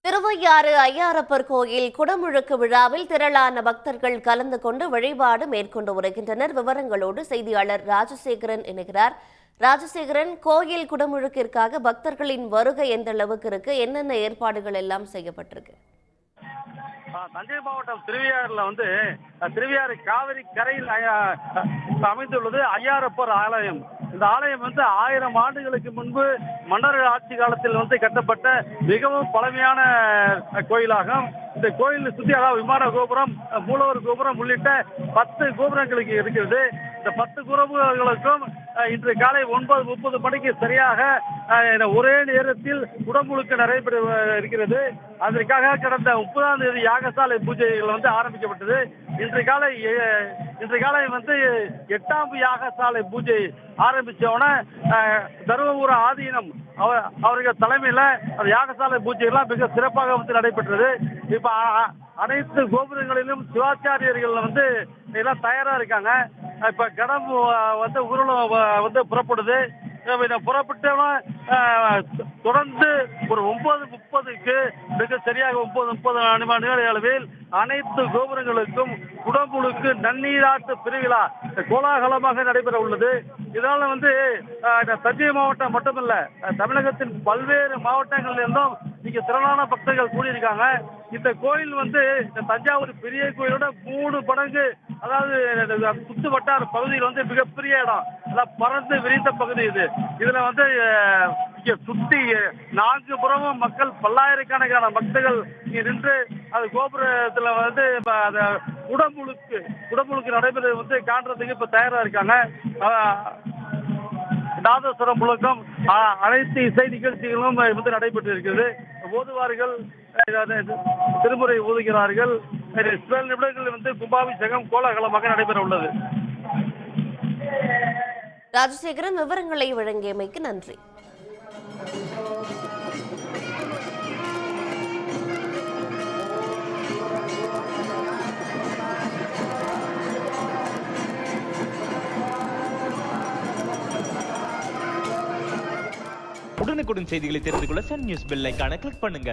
திருவையாறு ஐயாரப்பர் கோயில் குடமுழுக்கு விழாவில் திரளான பக்தர்கள் கலந்து கொண்டு வழிபாடு மேற்கொண்டு வருகின்றனர். விவரங்களோடு செய்தியாளர் ராஜசேகரன் இணைகிறார். ராஜசேகரன், கோயில் குடமுழுக்கிற்காக பக்தர்களின் வருகை எந்த அளவுக்கு இருக்கு? என்னென்ன ஏற்பாடுகள் எல்லாம் செய்யப்பட்டிருக்கு? தஞ்சை மாவட்டம் திருவையாறுல திருவையாறு காவிரி கரையில் அமைந்துள்ளது ஐயாரப்பர் ஆலயம். இந்த ஆலயம் 1000 ஆண்டுகளுக்கு முன்பு மன்னர்கள் ஆட்சி காலத்தில் கட்டப்பட்ட மிகவும் பழமையான கோயிலாகும். இந்த கோயில் சுற்றி விமான கோபுரம், மூலவர் கோபுரம் உள்ளிட்ட 10 கோபுரங்களுக்கு இருக்கிறது. இந்த 10 கோபுரங்களுக்கும் இன்று காலை 9:30 மணிக்கு சரியாக ஒரே நேரத்தில் குடமுழுக்கு நடைபெற இருக்கிறது. அதற்காக கடந்த 30ஆம் தேதி யாகசாலை பூஜைகள் ஆரம்பிக்கப்பட்டது. இன்று காலை 8ஆம் யாகசாலை பூஜை ஆரம்பிச்சோட தருமபுரம் ஆதீனம் அவர்கள் தலைமையில அந்த யாகசாலை பூஜை எல்லாம் மிக சிறப்பாக நடைபெற்றது. இப்ப அனைத்து கோபுரங்களிலும் சிவாச்சாரியர்கள் எல்லாம் தயாரா இருக்காங்க. இப்ப கடம் ஊர்வலம் புறப்படுது. புறப்பட்டவன் தொடர்ந்து ஒரு 9:30க்கு மிக சரியாக 9:30 மணி அளவில் அனைத்து கோபுரங்களுக்கும் குடமுழுக்கு நன்னீராட்டு பெருவிழா கோலாகலமாக நடைபெற உள்ளது. இதனால தஞ்சை மாவட்டம் மட்டுமல்ல, தமிழகத்தின் பல்வேறு மாவட்டங்களில் இருந்தும் இங்க திரளான பக்தர்கள் கூடியிருக்காங்க. இந்த கோயில் இந்த தஞ்சாவூர் பெரிய கோயிலோட 3 மடங்கு, அதாவது சுத்து வட்டார பகுதியில் மிகப்பெரிய இடம், பறந்து விரிந்த பகுதி இது. இதுல இங்க சுத்தி 4 புறமும் மக்கள், பல்லாயிரக்கணக்கான பக்தர்கள் இங்க நின்று அது கோபுரத்துல குடமுழுக்கு நடைபெற காண்றதுக்கு இப்ப தயாரா இருக்காங்க. நாதஸ்வரம் முழக்கம், அனைத்து இசை நிகழ்ச்சிகளும் நடைபெற்று இருக்கிறது. ஓதுவார்கள் திருமுறை ஓதுகிறார்கள். சில நிமிடங்கள் கும்பாபிஷேகம் கோலாகலமாக நடைபெற உள்ளது. ராஜசேகரன், விவரங்களை வழங்கியமைக்கு நன்றி. உடனுக்குடன் செய்திகளை தெரிந்து கொள்ள சன் நியூஸ் பெல் ஐகானை கிளிக் பண்ணுங்க.